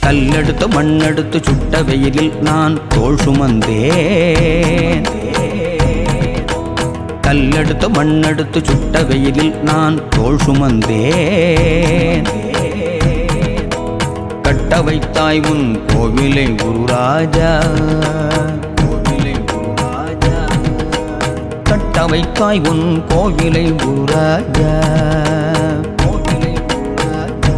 கல்லெடுத்து மண்ணெடுத்து சுட்ட வெயிலில் நான் தோள் சுமந்தேன். கல்லெடுத்து மண்ணெடுத்து சுட்ட வெயிலில் நான் தோள் சுமந்தேன். கட்ட வைத்தாய் உன் கோவிலை குருராஜா, கோவிலை குருராஜா. கட்ட வைத்தாய் உன் கோவிலை குருராஜா, கோவிலை குருராஜா.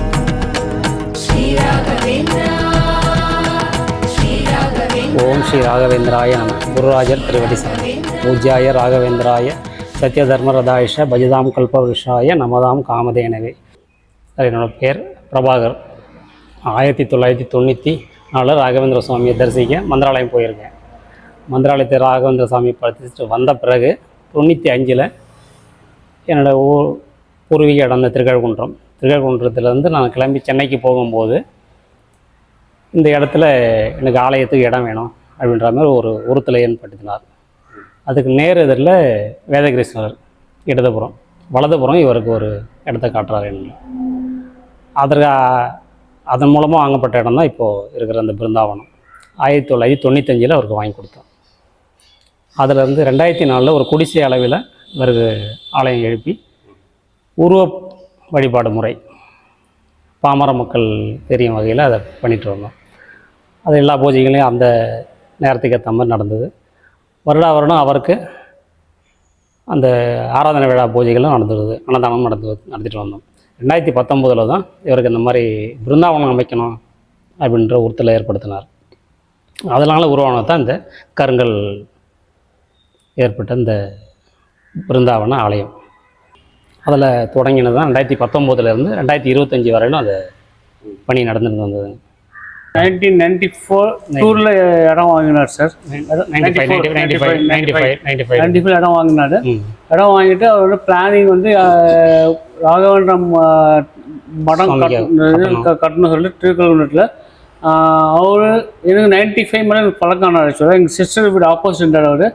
ஓம் ஸ்ரீ ராகவேந்திராய நம. குருராஜர் திருவடி சரணம். பூஜ்யாய ராகவேந்திராய சத்ய தர்மரதாயிஷ பஜதாம் கல்பவருஷாய நமதாம் காமதேனவே. என்னோட பேர் பிரபாகர். 1994 ராகவேந்திர சுவாமியை தரிசிக்க மந்திராலயம் போயிருக்கேன். மந்திராலயத்தை ராகவேந்திர சுவாமி பார்த்துட்டு வந்த பிறகு 95 என்னோடய பூர்வீக இடம் இந்த திருக்கழுக்குன்றத்துலேருந்து நான் கிளம்பி சென்னைக்கு போகும்போது இந்த இடத்துல எனக்கு ஆலயத்துக்கு இடம் வேணும் அப்படின்ற மாதிரி ஒரு உறுத்தலை ஏற்படுத்தினார். அதுக்கு நேர் எதிரில் வேதகிரீஸ்வரர் இடதுபுறம், வலதுபுறம் இவருக்கு ஒரு இடத்த காட்டுறாரு. என்ன அதன் மூலமாக வாங்கப்பட்ட இடம் தான் இப்போது இருக்கிற அந்த பிருந்தாவனம். 1995 அவருக்கு வாங்கி கொடுத்தோம். அதிலேருந்து 2004 ஒரு குடிசை அளவில் இவருக்கு ஆலயம் எழுப்பி உருவ வழிபாடு முறை பாமர மக்கள் தெரியும் வகையில் அதை பண்ணிட்டு வந்தோம். அது எல்லா பூஜைகளையும் அந்த நேரத்துக்கு ஏற்ற மாதிரி நடந்தது. வருடம் அவருக்கு அந்த ஆராதனை விழா பூஜைகளும் நடந்துருது, அன்னதானமும் நடத்திட்டு வந்தோம். 2019 தான் இவருக்கு இந்த மாதிரி பிருந்தாவனம் அமைக்கணும் அப்படின்ற உறுத்தலை ஏற்படுத்தினார். அதனால் உருவானதான் இந்த கருங்கல் ஏற்பட்ட இந்த பிருந்தாவன ஆலயம். அதில் தொடங்கினது தான் 2019 2025 வரையிலும் அது பணி நடந்துட்டு வந்தது. 1994 இடம் வாங்கினார் சார். 95 இடம் வாங்கினார். இடம் வாங்கிட்டு அவரோட பிளானிங் வந்து ராகவேந்திரம் மடம் கட்டணும் சொல்லிட்டு திருக்கல்குன்றத்தில் அவர் எனக்கு 95 மேலே பழக்கம் ஆனார். ஆக்சுவலாக எங்கள் சிஸ்டர் வீடு ஆப்போசிட் அவர்.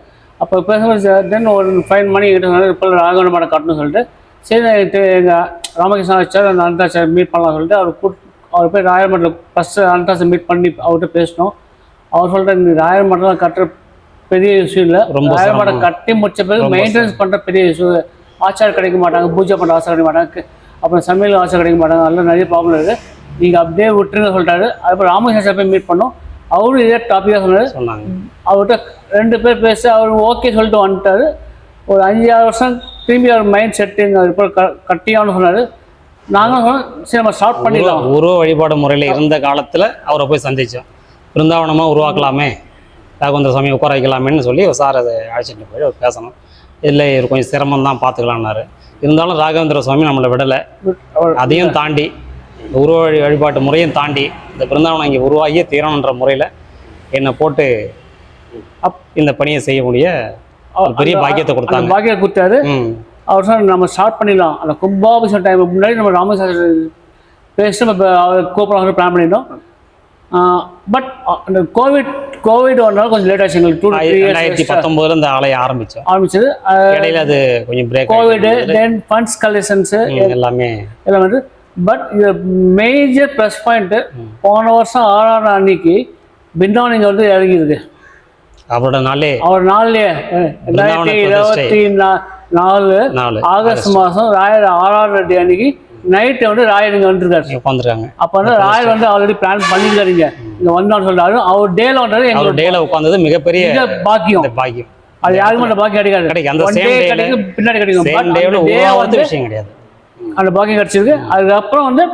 அப்போ பேசும்போது தென் ஒரு ஃபைன் மணி கிட்ட இப்போ ராகவேந்திர மடம் கட்டணும்னு சொல்லிட்டு சரி எங்கள் ராமகிருஷ்ணா சார் அந்த அனந்தாச்சார் மீட் பண்ணலாம் சொல்லிட்டு அவர் போய் ராயர் மடத்தில் ஃபஸ்ட்டு அனந்தாசை மீட் பண்ணி அவர்கிட்ட பேசினோம். அவர் சொல்லிட்டு இந்த ராயர் மடம்லாம் கட்டுற பெரிய இஷ்யூ இல்லை, ராயர் மடம் கட்டி முடிச்ச பிறகு மெயின்டெனன்ஸ் பண்ணுற பெரிய இஷ்யூ. ஆச்சாரம் கிடைக்க மாட்டாங்க, பூஜை பண்ணுற ஆசை கிடைக்க மாட்டாங்க, அப்புறம் சமையல் ஆசை கிடைக்க மாட்டாங்க, அதெல்லாம் நிறைய ப்ராப்ளம் இருக்குது, நீங்கள் அப்படியே விட்டுருங்க சொல்லிட்டாரு. அதுக்கப்புறம் ராமகிருஷ்ணா போய் மீட் பண்ணோம். அவரும் இதே டாப்பிக்காக சொன்னாங்க. அவர்கிட்ட 2 பேர் பேச அவர் ஓகே சொல்லிட்டு வந்துட்டார். ஒரு 5-6 வருஷம் திரும்பி அவர் மைண்ட் செட்டிங் அது இப்போ கட்டியான்னு சொன்னார். நாங்களும் சரி நம்ம ஸ்டார்ட் பண்ணிடலாம். உருவ வழிபாடு முறையில் இருந்த காலத்தில் அவரை போய் சந்தித்தோம். பிருந்தாவனமாக உருவாக்கலாமே, ராகவேந்திர சுவாமி உட்கார வைக்கலாமேன்னு சொல்லி சார் அதை அழைச்சிட்டு போய் பேசணும். இல்லை இவர் கொஞ்சம் சிரமம் தான் பார்த்துக்கலான்னாரு. இருந்தாலும் ராகவேந்திர சுவாமி நம்மளை விடலை. அதையும் தாண்டி உருவ வழிபாட்டு முறையும் தாண்டி இந்த பிருந்தாவனம் இங்கே உருவாகியே தீரணுன்ற முறையில் என்னை போட்டு இந்த பணியை செய்ய முடிய பெரிய பாக்கியத்தை கொடுத்தாங்க. பாக்கியத்தை கொடுத்தாரு. அவர் சொன்ன நம்ம ஸ்டார்ட் பண்ணிடலாம். அந்த கும்பாபிஷேகம் டைம் முன்னாடி நம்ம ராமசாஸ்திரி பேசி நம்ம கூப்பிடலாம் பிளான் பண்ணிட்டோம். பட் அந்த கோவிட் வந்தாலும் கொஞ்சம் லேட் ஆச்சு எங்களுக்கு. 2019 இந்த ஆலயம் ஆரம்பிச்சது. இடையில அது கொஞ்சம் பிரேக். கோவிட் தென் ஃபண்ட்ஸ் கலெக்ஷன்ஸ் எல்லாமே வந்து. பட் இது மேஜர் ப்ளஸ் பாயிண்ட் போன வருஷம் 6ஆம் அன்னைக்கு பிருந்தாவனம் இங்கே வந்து இறங்கியிருக்கு. அவர் நாள்லேயே 2024 ஆகஸ்ட் மாதம் ராயர் 6ஆம் ரெட்டி அன்னைக்கு நைட்டு வந்து ராயர் இங்கே வந்துருக்காங்க. அப்போ வந்து ராயர் வந்து ஆல்ரெடி பிளான் பண்ணிருக்காருங்க இங்கே வந்தோன்னு சொல்றாரு. அவர் டேல வந்தாரு, எங்களோட டேல உட்காந்தது மிகப்பெரிய பாக்கியம். அது யாருக்கும் அந்த பாக்கியம் கிடைக்கும், பின்னாடி கிடைக்கும். விஷயம் கிடையாது, அந்த பாக்கியம் கிடைச்சிருக்கு. அதுக்கப்புறம் வந்து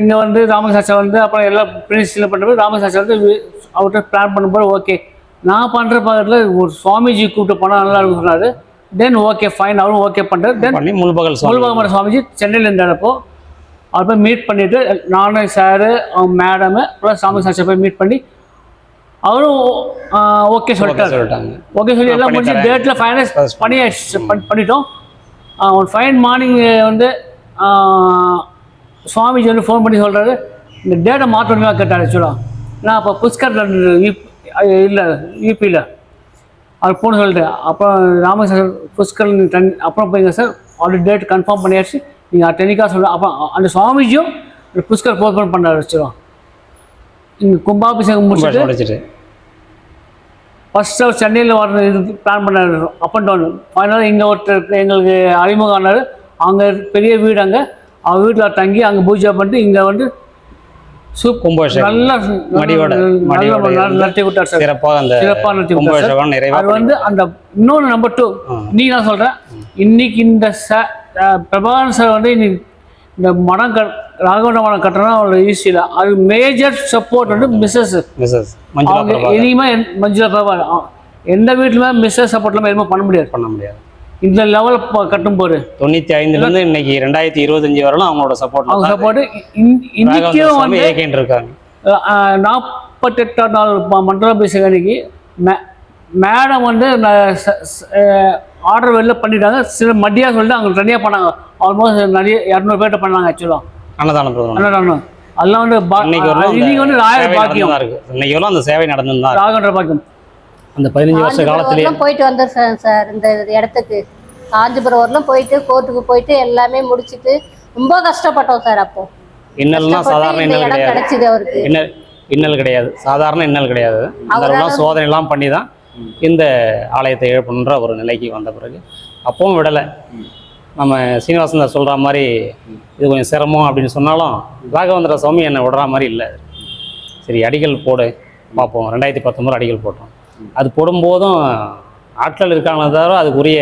இங்கே வந்து ராமசாஸ்திரி வந்து அப்புறம் எல்லாம் பிரின்சில் பண்ணுறது. ராமசாஸ்திரி வந்து அவர்கிட்ட பிளான் பண்ணும்போது ஓகே நான் பண்ணுற பக்கத்தில் ஒரு சுவாமிஜி கூப்பிட்டு போனால் நல்லா இருக்கும் சொன்னார். தென் ஓகே ஃபைன் அவரும் ஓகே பண்ணுறாரு. தென் முல்பகல் சுவாமிஜி சென்னையில் இருந்தாரப்போ அவர் போய் மீட் பண்ணிவிட்டு நானும் சாரு அவங்க மேடமு ப்ளஸ் ராமசாஸ்திரி போய் மீட் பண்ணி அவரும் ஓகே சொல்லிட்டாங்க. ஓகே சொல்லி எல்லாம் முடிச்சு டேட்டில் ஃபைனலைஸ் பண்ணிட்டோம். ஒரு ஃபைன் மார்னிங் வந்து சுவாமிஜி வந்து ஃபோன் பண்ணி சொல்கிறாரு இந்த டேட்டை மாற்றணுமா கேட்டார். ஆக்சுவலாக நான் அப்போ புஷ்கர் இல்லை யூபியில் அவர் ஃபோன் சொல்லிட்டு அப்புறம் ராமசாஸ்திரி புஷ்கர் அப்புறம் போய்ங்க சார் ஆல்ரெடி டேட் கன்ஃபார்ம் பண்ணியாச்சு, நீங்கள் டெனிக்காக சொல்ல. அப்புறம் அந்த சுவாமிஜியும் புஷ்கர் போர்பன் பண்ண வச்சிடும். இங்கே கும்பாபிஷேகம் முடிச்சுட்டு ஃபர்ஸ்ட் அவர் சென்னையில் வர இது பிளான் பண்ண அப் அண்ட் டவுன். ஃபைனலாக இங்கே ஒருத்தர் எங்களுக்கு அறிமுகம் ஆனார். அங்கே பெரிய வீடு, அங்கே அவங்க வீட்டில் தங்கி அங்கே பூஜை பண்ணிட்டு இங்கே வந்து நல்லா நடத்தி விட்டார் சார். சிறப்பாக நடத்தி விட்டார். அது வந்து அந்த இன்னொன்று நம்பர் 2 இன்னைக்கு நான் சொல்கிறேன், இன்னைக்கு இந்த பிரபாகரன் சார் வந்து இன்னைக்கு இந்த மடம் ராகவண்ட மடம் கட்டுறதுனா அவ்வளோ ஈஸி இல்லை. அது மேஜர் சப்போர்ட் வந்து மிஸ்ஸஸ் அவங்க இனிமே மஞ்சுளா பிரபாகரன் எந்த வீட்லையுமே மிஸ்ஸஸ் சப்போர்ட் இல்லாமல் எதுவுமே பண்ண முடியாது. இந்த லெவல் கட்டும் போது 95 இன்னைக்கு 2025 வரலாம் அவங்களோட சப்போர்ட் இன்னைக்கும் வந்து இருக்காங்க. 48ஆம் நாள் மண்டலாபிஷேகம் அன்னைக்கு மேடம் வந்து ஆர்டர் வெளில பண்ணிட்டாங்க. சில மடியாக சொல்லிட்டு அவங்க தனியாக பண்ணாங்க. ஆல்மோஸ்ட் நிறைய 200 பேர்கிட்ட பண்ணாங்க. ஆக்சுவலாக அன்னதானம் அதெல்லாம் வந்து இன்னைக்கு வந்து பாக்கியம் இருக்கு. இன்னைக்கு அந்த சேவை நடந்துதான் ராகவன்ற பாக்கியம். அந்த 15 வருஷ காலத்திலே போயிட்டு வந்துருக்கேன் சார். இந்த இடத்துக்கு காஞ்சிபுரம் வரலாம் போயிட்டு கோர்ட்டுக்கு போயிட்டு எல்லாமே முடிச்சுட்டு ரொம்ப கஷ்டப்பட்டோம் சார். அப்போ இன்னல்லாம் சாதாரண இன்னல் கிடையாது. இன்னல் கிடையாது, சாதாரண இன்னல் கிடையாது. அதெல்லாம் சோதனை எல்லாம் பண்ணி தான் இந்த ஆலயத்தை எழுப்பணுன்ற ஒரு நிலைக்கு வந்த பிறகு அப்பவும் விடலை. நம்ம சீனிவாசன் சொல்கிற மாதிரி இது கொஞ்சம் சிரமம் அப்படின்னு சொன்னாலும் ராகவேந்திர சுவாமி என்னை விடுற மாதிரி இல்லை. சரி அடிகள் போடு பார்ப்போம். 2019 அடிகள் போட்டோம். அது போடும்போதும் ஆட்கள் இருக்காங்களே தவிர அதுக்குரிய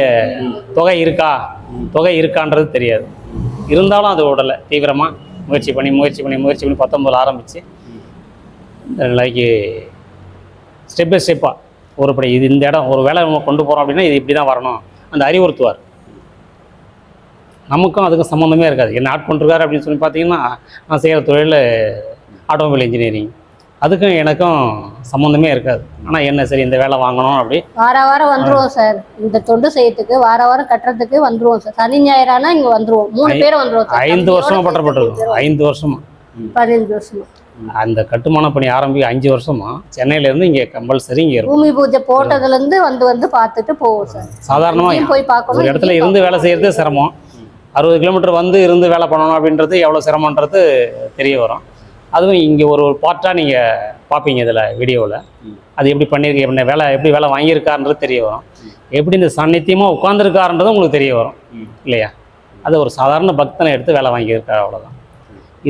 தொகை இருக்கான்றது தெரியாது. இருந்தாலும் அது விடலை. தீவிரமாக முயற்சி பண்ணி 19 ஆரம்பித்து இந்த நிலைக்கு ஸ்டெப் பை ஸ்டெப்பாக ஒருபடி இது இந்த இடம் ஒரு வேலை நம்ம கொண்டு போகிறோம் அப்படின்னா இது இப்படி தான் வரணும் அந்த அறிவுறுத்துவார். நமக்கும் அதுக்கும் சம்மந்தமே இருக்காது. என்ன ஆட்கொண்டிருக்காரு அப்படின்னு சொல்லி பார்த்தீங்கன்னா நான் செய்கிற தொழில் ஆட்டோமொபைல் இன்ஜினியரிங், அதுக்கும் எனக்கும் சம்மந்தமே இருக்காது. ஆனால் என்ன சரி இந்த வேலை வாங்கணும் அப்படி வாரம் வந்துருவோம் சார். இந்த தொண்டு செய்யறதுக்கு வாரம் கட்டுறதுக்கு வந்துருவோம் சார். சனி ஞாயிறானா இங்கே வந்துருவோம். 3 பேரும் வந்துருவோம். 5 வருஷமா பற்றப்பட்டிருக்கோம். 5 வருஷமா 15 வருஷமா அந்த கட்டுமான பணி ஆரம்பிக்க 5 வருஷமா சென்னையிலேருந்து இங்கே கம்பல்சரி இங்கே இருக்கும். பூமி பூஜை போட்டதுலேருந்து வந்து பார்த்துட்டு போவோம் சார். சாதாரணமாக போய் பார்க்கணும். ஒரு இடத்துல இருந்து வேலை செய்கிறது சிரமம். 60 கிலோமீட்டர் வந்து இருந்து வேலை பண்ணணும் அப்படின்றது எவ்வளோ சிரமன்றது தெரிய வரும். அதுவும் இங்கே ஒரு பார்ட்டாக நீங்கள் பார்ப்பீங்க இதில் வீடியோவில். அது எப்படி பண்ணியிருக்கு, எப்படி வேலை வாங்கியிருக்காருன்றது தெரிய வரும். எப்படி இந்த சாநித்தியமாக உட்காந்துருக்காருன்றது உங்களுக்கு தெரிய வரும் இல்லையா. அது ஒரு சாதாரண பக்தனை எடுத்து வேலை வாங்கியிருக்காரு, அவ்வளோதான்.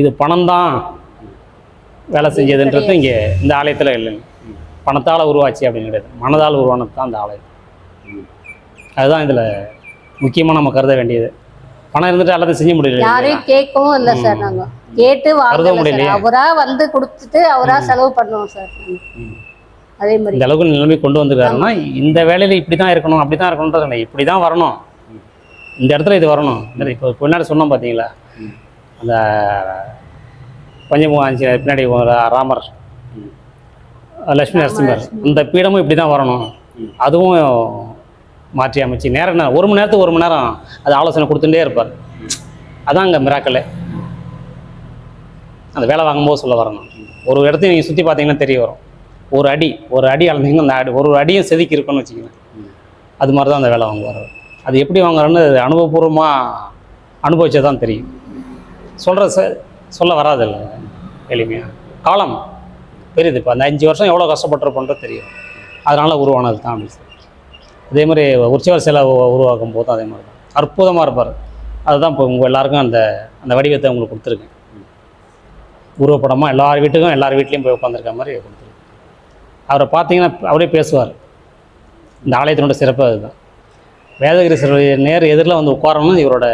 இது பணம் தான் வேலை செஞ்சதுன்றது இங்கே இந்த ஆலயத்தில் இல்லைங்க. பணத்தால் உருவாச்சு அப்படின்னு கிடையாது, மனதால் உருவானது தான் அந்த ஆலயம். அதுதான் இதில் முக்கியமாக நம்ம கருத வேண்டியது. பணம் இருந்துட்டு எல்லாத்தையும் செஞ்ச முடியல. யாரையும் கேட்கவும் இல்லை சார். நாங்கள் கேட்டு வாங்க முடியல. அவரா வந்து கொடுத்துட்டு அவரா செலவு பண்ணுவோம் சார். அதே மாதிரி இந்த அளவுக்கு நிலைமை கொண்டு வந்துருக்காருன்னா இந்த வேலையில் இப்படி தான் இருக்கணும், அப்படி தான் இருக்கணுன்றது இப்படி தான் வரணும், இந்த இடத்துல இது வரணும். இப்போ பின்னாடி சொன்னோம் பார்த்தீங்களா, அந்த பஞ்சமுக பின்னாடி ராமர் லட்சுமி நரசிம்மர் அந்த பீடமும் இப்படி தான் வரணும். அதுவும் மாற்றி அமைச்சு நேரம் 1 மணி நேரத்துக்கு 1 மணி நேரம் அது ஆலோசனை கொடுத்துட்டே இருப்பார். அதான் அங்கே மிராக்கல். அந்த வேலை வாங்கும்போது சொல்ல வரணும். ஒரு இடத்தையும் நீங்கள் சுற்றி பார்த்தீங்கன்னா தெரிய வரும். ஒரு அடி அளந்தீங்கன்னா அந்த ஒரு அடியும் செதுக்கி இருக்குன்னு வச்சுக்கோங்க. அது மாதிரி தான் அந்த வேலை வாங்குவார். அது எப்படி வாங்குறோன்னு அனுபவபூர்வமாக அனுபவிச்சா தான் தெரியும். சொல்ல வராதில்ல எளிமையாக. காலம் பெரியது. இப்போ அந்த 5 வருஷம் எவ்வளோ கஷ்டப்பட்டுருப்போன்றது தெரியும். அதனால் உருவானது தான் அப்படி. அதே மாதிரி உற்சவர் சிலை உருவாக்கும் போது அதே மாதிரி தான் அற்புதமாக இருப்பார். அதுதான் இப்போ உங்கள் எல்லாருக்கும் அந்த வடிவத்தை உங்களுக்கு கொடுத்துருக்கேன். உருவப்படமாக எல்லார் வீட்லேயும் போய் உட்காந்துருக்க மாதிரி கொடுத்துருக்கேன். அவரை பார்த்தீங்கன்னா அவரே பேசுவார். இந்த ஆலயத்தினோட சிறப்பு அதுதான். வேதகிரீஸ்வரர் நேர் எதிரில் வந்து உட்காரணும் இவரோட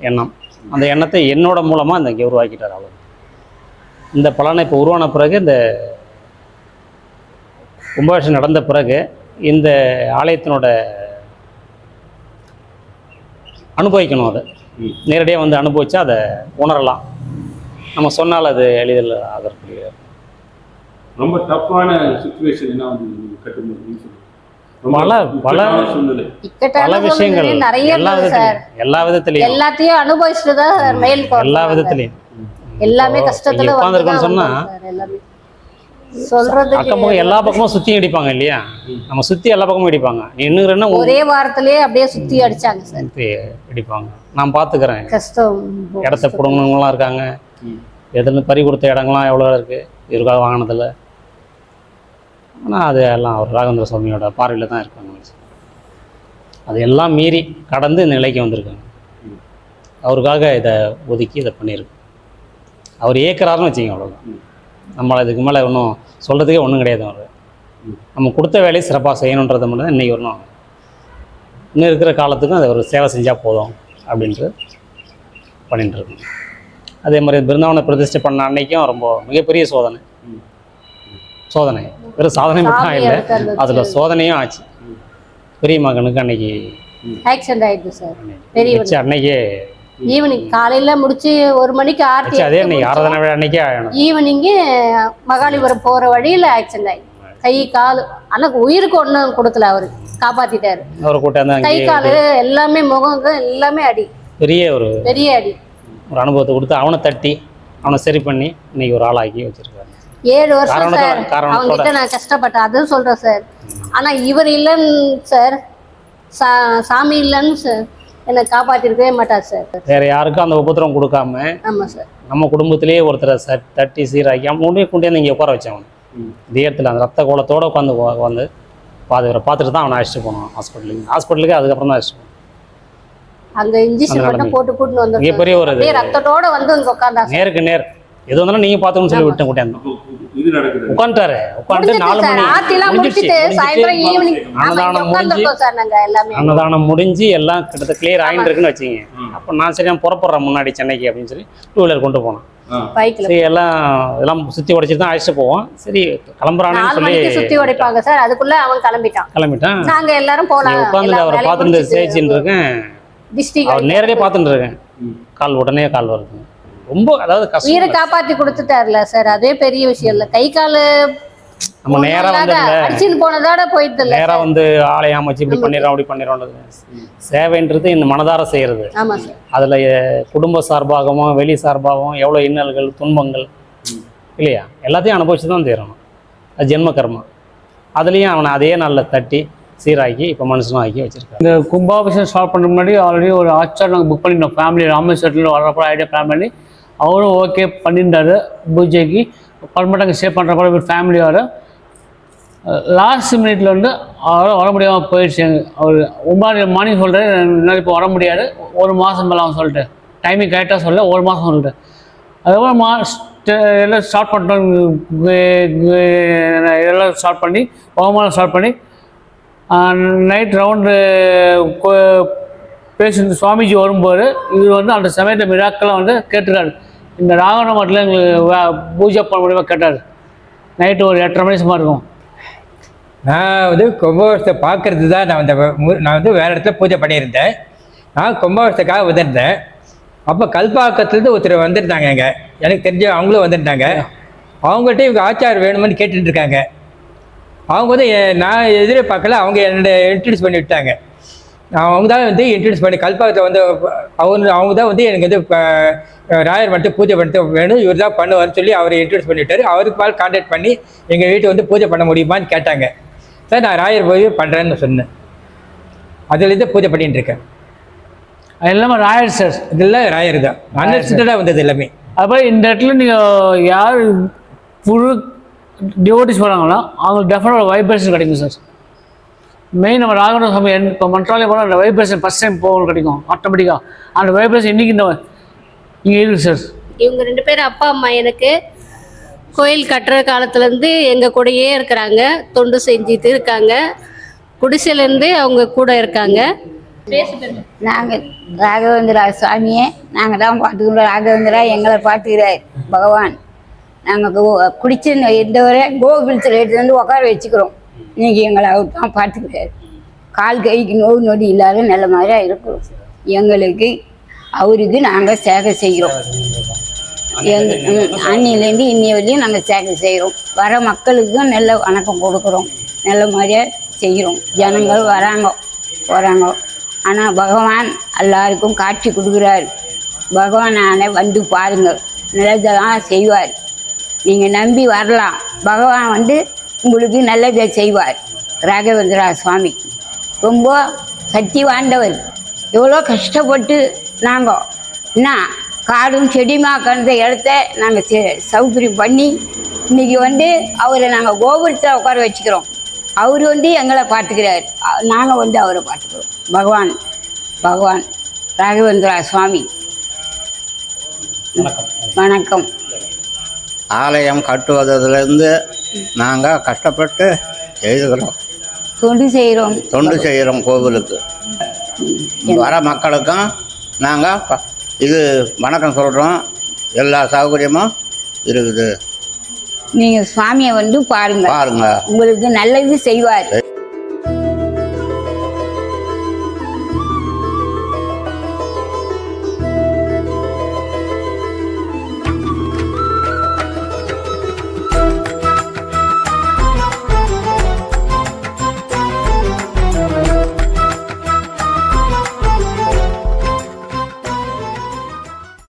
எண்ணம். அந்த எண்ணத்தை என்னோட மூலமாக இந்த இங்கே உருவாக்கிட்டார். அவர் இந்த பலனை இப்போ உருவான பிறகு, இந்த கும்பாபிஷேகம் நடந்த பிறகு இந்த ஆலயத்தினோட அனுபவிக்கணும். அதை நேரடியாக வந்து அனுபவிச்சா அதை உணரலாம். நம்ம சொன்னால் அது எளிதில் ஆகக்கூடிய ரொம்ப டஃப்பான சிச்சுவேஷன் என்ன வந்து கட்டும்போது பல விஷயங்கள் எல்லா விதத்திலையும் எல்லாத்தையும் அனுபவிச்சுட்டு தான் மேல் எல்லா விதத்திலையும் எல்லாமே கஷ்டத்துல உட்காந்துருக்கோன்னு சொன்னா சொல்றது அக்கம் பக்கம் எல்லா பக்கமும் சுத்தி அடிப்பாங்க இல்லையா. நம்ம சுத்தி எல்லா பக்கமும் அடிப்பாங்க. நீ இன்னும் ஒரே வாரத்திலேயே அப்படியே சுத்தி அடிச்சாங்க சார். அடிப்பாங்க. நான் பாத்துக்கிறேன். கஷ்டம். இடத்த புடுங்கவங்களாம் இருக்காங்க, எதுன்னு பறி கொடுத்த இடங்கள்லாம் எவ்வளோ இருக்குது இவருக்காக வாங்கினதில்ல. ஆனால் அது எல்லாம் அவர் ராகவேந்திர சுவாமியோட பார்வையில் தான் இருக்காங்க. அது எல்லாம் மீறி கடந்து இந்த நிலைக்கு வந்திருக்காங்க. அவருக்காக இதை ஒதுக்கி இதை பண்ணியிருக்கு. அவர் ஏற்கிறாருன்னு வச்சுக்கோங்க, அவ்வளோதான். நம்மளை இதுக்கு மேலே ஒன்றும் சொல்கிறதுக்கே ஒன்றும் கிடையாது. அவர் நம்ம கொடுத்த வேலையை சிறப்பாக செய்யணுன்றதை மட்டும் தான் இன்றைக்கி வரணும். இன்னும் இருக்கிற காலத்துக்கும் அதை ஒரு சேவை செஞ்சால் போதும் அப்படின்ட்டு பண்ணிகிட்டு இருக்கோம். அதே மாதிரி பிருந்தாவனை பிரதிஷ்டை பண்ண அன்னைக்கும் ரொம்ப மிகப்பெரிய சோதனை வெறும் சாதனை மட்டும் இல்லை, அதில் சோதனையும் ஆச்சு. பெரிய மகனுக்கு அன்னைக்கு ஆக்சிடென்ட் ஆயிடுச்சு சார். பெரிய அன்னைக்கே ஈவினிங் காலையில முடிச்சு 1 மணிக்கு ஆர்த்தி, அதே அன்னைக்கு ஆராதனை விழா அன்னைக்கே ஈவினிங்கு மகாலிபுரம் போற வழியில ஆக்சிடென்ட் ஆயிடுச்சு. கை கால், ஆனா உயிருக்கு ஒன்றும் கொடுக்கல, அவரு காப்பாத்திட்டாரு. அவரை கூட்டம் கை கால் எல்லாமே, முகம் எல்லாமே அடி, பெரிய அடி. ஒரு அனுபவத்தை கொடுத்து அவனை தட்டி அவனை சரி பண்ணி இன்னைக்கு ஒரு ஆளாக்கி வச்சிருக்காரு. 7 வருஷம் சார் அவங்ககிட்ட நான் கஷ்டப்பட்டேன், அதுவும் சொல்றேன் சார். ஆனா இவர் இல்லைன்னு சார், சாமி இல்லைன்னு சார் என்னை காப்பாற்றிருக்கவே மாட்டார் சார். வேற யாருக்கும் அந்த உபத்திரம் கொடுக்காம, ஆமாம் சார், நம்ம குடும்பத்திலேயே ஒருத்தரை தட்டி சீராக்கி அவன் கொண்டு வந்து இங்கே உட்கார வச்சவன். இந்த இடத்துல அந்த ரத்த கோலத்தோடு உட்காந்து பார்த்துட்டு தான் அவனை அழைச்சிட்டு போனோம் ஹாஸ்பிட்டலுக்கு. அதுக்கப்புறம் தான் அழைச்சிட்டு போனோம். அங்கே இன்ஜெக்ஷன் மட்டும் போட்டு வந்து மிகப்பெரிய ஒரு ரத்தத்தோட வந்து அங்கே உட்காந்தா நேருக்கு நேர் எது வந்தாலும் நீங்கள் பார்த்துக்கணும்னு சொல்லி விட்டு கூட்டியாந்தோம். உட்காந்துட்டாரு. உட்காந்து 4 மணி அன்னதானம் முடிஞ்சு எல்லாம் கிட்டத்தட்ட கிளியர் ஆகிட்டு இருக்குன்னு வச்சுங்க. அப்போ நான் சரி நான் புறப்படுறேன் முன்னாடி சென்னைக்கு அப்படின்னு சொல்லி 2 வீலர் கொண்டு போனோம். சரி எல்லாம் சுற்றி உடைச்சிட்டு தான் அழைச்சிட்டு போவோம். சரி கிளம்புறான்னு சொல்லி சுற்றி உடைப்பாங்க சார். அதுக்குள்ள அவன் கிளம்பிட்டான். நாங்க எல்லாரும் போலாம். உட்காந்து அவரை பார்த்துட்டு சேச்சின்னு இருக்கேன். அவர் நேரடியாக பார்த்துட்டு இருக்கேன். உடனே கால் வருது. ரொம்ப அதாவது கஷ்டம். உயிரை காப்பாற்றி கொடுத்துட்டாருல சார், அதே பெரிய விஷயம் இல்லை. கை கால் நம்ம நேரா அடிச்சுன்னு போனதோட போயிட்டு இல்லை, நேரா வந்து ஆலயம் அமைச்சு இப்படி பண்ணிடுறோம் அப்படி பண்ணிடுறோம். சேவைன்றது இந்த மனதார செய்யறது. ஆமா சார். அதுல குடும்ப சார்பாகவும் வெளி சார்பாகவும் எவ்வளோ இன்னல்கள் துன்பங்கள் இல்லையா எல்லாத்தையும் அனுபவிச்சு தான் தீரணும். அது ஜென்ம கர்மா. அதுலேயும் அவனை அதே நாளில் தட்டி சீராக்கி இப்போ மனுஷனும் ஆக்கி வச்சிருக்காரு. இந்த கும்பாபிஷேகம் ஸ்டார்ட் பண்ண முன்னாடி ஆல்ரெடி ஒரு ஆச்சார் நாங்கள் புக் பண்ணிட்டோம். ஃபேமிலி ராமேஸ்வரத்தில் வரப்போ ஐடியா பிளான் பண்ணி அவரும் ஓகே பண்ணியிருந்தாரு. பூஜைக்கு பர்மனெண்ட் அங்கே ஸ்டே பண்ணுறப்போ ஒரு ஃபேமிலியோட லாஸ்ட் மினிட்ல வந்து அவரால் வர முடியாமல் போயிடுச்சு. அவர் 9 மார்னிங் சொல்கிறேன், என்னால் இப்போ வர முடியாது, 1 மாதம் மேலே அவன் சொல்லிட்டு டைமிங் கரெக்டாக சொல்ல 1 மாதம் சொல்லிட்டு அதுக்கப்புறம் எல்லாம் ஸ்டார்ட் பண்ணிட்டோம். எல்லாம் ஸ்டார்ட் பண்ணி ஹோமம் ஸ்டார்ட் பண்ணி நைட் ரவுண்டு பேசி சுவாமிஜி வரும்போது இவர் வந்து அந்த சமயத்தை மிராக்கெல்லாம் வந்து கேட்டுருக்காரு. இந்த ராகவன மட்டில் எங்களுக்கு பூஜை பண்ண முடியுமா கேட்டார். நைட்டு ஒரு 8:30 மணி சும்மா இருக்கும். நான் வந்து கும்பாபிஷத்தை பார்க்கறது தான் நான் வந்து வேறு இடத்துல பூஜை பண்ணியிருந்தேன். நான் கும்பாபிஷத்துக்காக வந்திருந்தேன். அப்போ கல்பாக்கத்துலேருந்து ஒருத்தர் வந்திருந்தாங்க. எனக்கு தெரிஞ்ச அவங்களும் வந்திருந்தாங்க. அவங்கள்ட்ட இவங்க ஆச்சார் வேணுமென்னு கேட்டுட்டு இருக்காங்க. அவங்க வந்து நான் எதிர்பார்க்கல, அவங்க என்னோட இன்ட்ரடியூஸ் பண்ணி விட்டாங்க. அவங்க தான் வந்து இன்ட்ரடியூஸ் பண்ணி கல்பாக்கத்தில் வந்து அவங்க தான் வந்து எனக்கு வந்து ராயர் மட்டும் பூஜை பண்ணிட்டு வேணும், இவர் தான் பண்ணுவார்னு சொல்லி அவர் இன்ட்ரடியூஸ் பண்ணிவிட்டார். அவருக்கு பால் கான்டாக்ட் பண்ணி எங்கள் வீட்டை வந்து பூஜை பண்ண முடியுமான்னு கேட்டாங்க. சார் நான் ராயர் போய் பண்ணுறேன்னு சொன்னேன். அதுலேருந்து பூஜை பண்ணிட்டு இருக்கேன். அது எல்லாமே ராயர் சார், இதெல்லாம் ராயர் தான் அன்எக்ஸ்பெக்டடாக வந்தது எல்லாமே. அப்புறம் இந்த இடத்துல நீங்கள் யார் ஃபுல் டிவோட்டிஸ் போகிறாங்களோ அவங்களுக்கு டெஃபினட்டாக வைப்ரேஷன் கிடைக்கும் சார். மெயின் நம்ம ராகவன சாமி இப்போ மன்றாலயம் போனால் அந்த வைப்ரேஷன் ஃபஸ்ட் டைம் போகணும் கிடைக்கும் ஆட்டோமேட்டிக்காக. அந்த வைப்ரேஷன் இன்றைக்கி இங்கே இருக்குது சார். இவங்க 2 பேரும் அப்பா அம்மா எனக்கு கோயில் கட்டுற காலத்துலேருந்து எங்கள் கூடயே இருக்கிறாங்க, தொண்டு செஞ்சுட்டு இருக்காங்க. குடிசையிலேருந்து அவங்க கூட இருக்காங்க. நாங்கள் ராகவேந்திரா சுவாமியை நாங்கள் தான் பார்த்துக்கிறோம். ராகவேந்திரா எங்களை பார்த்துக்கிறார் பகவான். நாங்கள் குடிச்சு இந்த வரை கோகுலத்தில் எடுத்து வந்து உட்கார வச்சுக்கிறோம். இன்னைக்கு எங்களை அவர் தான் பார்த்துக்கிறார். கால் கைக்கு நோவு நொடி இல்லாத நல்ல மாதிரியாக இருக்கிறோம். எங்களுக்கு அவருக்கு நாங்கள் சேவை செய்கிறோம். அன்னிலேருந்து இன்னைய வரையும் நாங்கள் சேவை செய்கிறோம். வர மக்களுக்கும் நல்ல வணக்கம் கொடுக்குறோம், நல்ல மாதிரியாக செய்கிறோம். ஜனங்கள் வராங்க போகிறாங்க. ஆனால் பகவான் எல்லாருக்கும் காட்சி கொடுக்குறாரு. பகவானான வந்து பாருங்கள், நல்லதெல்லாம் செய்வார். நீங்கள் நம்பி வரலாம். பகவான் வந்து உங்களுக்கு நல்லதை செய்வார். ராகவேந்திரா சுவாமி ரொம்ப சக்தி வாய்ந்தவர். எவ்வளோ கஷ்டப்பட்டு நாங்கள் என்ன காடும் செடிமா கண்ட இடத்த நாங்கள் சௌகரியம் பண்ணி இன்னைக்கு வந்து அவரை நாங்கள் கோபுரத்தில் உட்கார வச்சுக்கிறோம். அவர் வந்து எங்களை பார்த்துக்கிறார், நாங்கள் வந்து அவரை பார்த்துக்கிறோம். பகவான் ராகவேந்திரா சுவாமி வணக்கம். ஆலயம் கட்டுவதிலிருந்து நாங்கள் கஷ்டப்பட்டு செய்துக்கிறோம், தொண்டு செய்கிறோம் கோவிலுக்கு. வர மக்களுக்கும் நாங்கள் இது வணக்கம் சொல்கிறோம். எல்லா சௌகரியமும் இருக்குது. நீங்கள் சுவாமியை வந்து பாருங்க, உங்களுக்கு நல்லது செய்வார்.